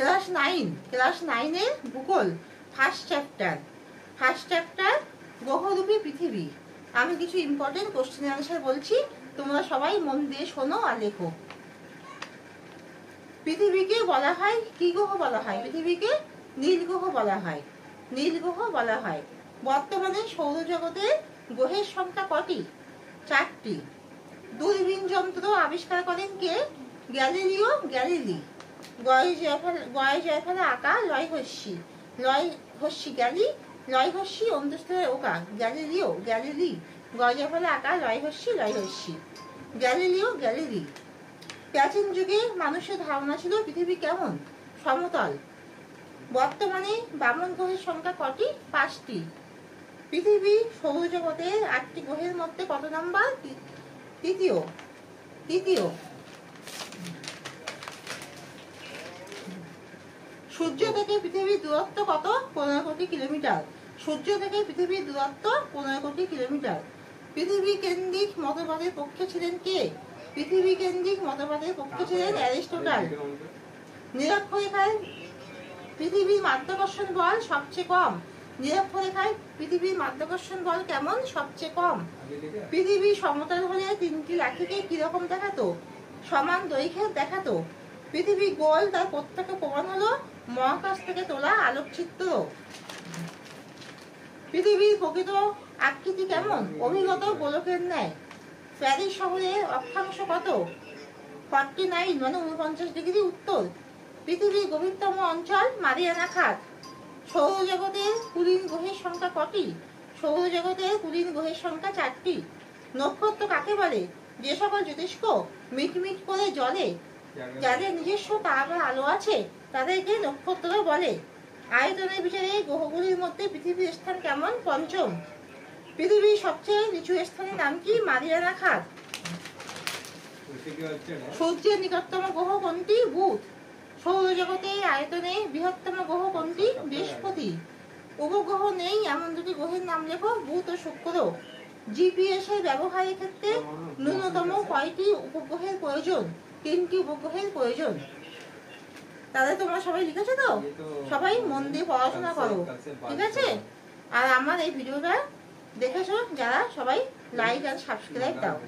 Class 9-এর ভূগোল first chapter গ্রহরূপী পৃথিবী। আমি কিছু ইম্পর্টেন্ট কোশ্চেন অ্যান্সার বলছি, তোমরা সবাই মন দিয়ে শোনো আর লেখো। পৃথিবীকে বলা হয় কি গ্রহ বলা হয়? পৃথিবীকে নীল গ্রহ বলা হয়। বর্তমানে সৌরজগতে গ্রহের সংখ্যা কটি? 4টি। দূরবীন যন্ত্র আবিষ্কার করেন কে? Galileo Galilei. গয়ে জয় ফলে আঁকা লয় হস্যি গ্যালি, লয় হস্যি অন্তস্থলে ওকা, গ্যালিলিও গ্যালিলি। গয়ে জয় ফলে আঁকা লয় হস্যি গ্যালিলিও গ্যালিলি। প্রাচীন যুগে মানুষের ধারণা ছিল পৃথিবী কেমন? সমতল। বর্তমানে বামন গ্রহের সংখ্যা কটি? 5টি। পৃথিবী সৌরজগতের 8টি গ্রহের মধ্যে কত নাম্বার? তৃতীয়। সূর্য থেকে পৃথিবীর দূরত্ব কত? 15 কোটি কিলোমিটার। পৃথিবী কেন্দ্রিক মতবাদের পক্ষে ছিলেন কে? অ্যারিস্টটল। নিরক্ষরেখায় পৃথিবীর মাধ্যাকর্ষণ বল সবচেয়ে কম। পৃথিবীর মাধ্যাকর্ষণ বল কেমন? সবচেয়ে কম। পৃথিবী সমতল হলে 3টি লাঠিকে কিরকম দেখাতো? সমান দৈর্ঘ্যের দেখাতো। পৃথিবী গোল, তার প্রত্যক্ষ প্রমাণ হলো মহাকাশ থেকে তোলা আলোকচিত্র। পৃথিবীর প্রকৃত আকৃতি কেমন? অভিগত গোলকের ন্যায়। প্যারিস শহরের অক্ষাংশ কত? 49 মানে 49 ডিগ্রি উত্তর। পৃথিবীর গভীরতম অঞ্চল মারিয়ানা খাত। সৌরজগতের কুলীন গ্রহের সংখ্যা কটি? 4টি। নক্ষত্র কাকে বলে? যে সকল জ্যোতিষ্ক মিটমিট করে জ্বলে, যাদের নিজস্ব তারার আলো আছে, তাদেরকে নক্ষত্র বলে। আয়তনের বিচারে গ্রহগুলির মধ্যে পৃথিবীর স্থান কেমন? 5ম। পৃথিবীর সবচেয়ে নিচু স্থানের নাম কি? মারিয়ানা খাত। সূর্যের নিকটতম গ্রহ কোনটি? বুধ। সৌরজগতের আয়তনে বৃহত্তম গ্রহ কোনটি? বৃহস্পতি। উপগ্রহ নেই এমন 2টি গ্রহের নাম লেখো, বুধ ও শুক্র। জিপিএস এর ব্যবহারের ক্ষেত্রে ন্যূনতম কয়টি উপগ্রহের প্রয়োজন? 3টি উপগ্রহের প্রয়োজন। তাহলে তোমরা সবাই লিখেছো তো? সবাই মন দিয়ে পড়াশোনা করো, ঠিক আছে? আর আমার এই ভিডিওটা দেখেছো যারা, সবাই লাইক আর সাবস্ক্রাইব দাও।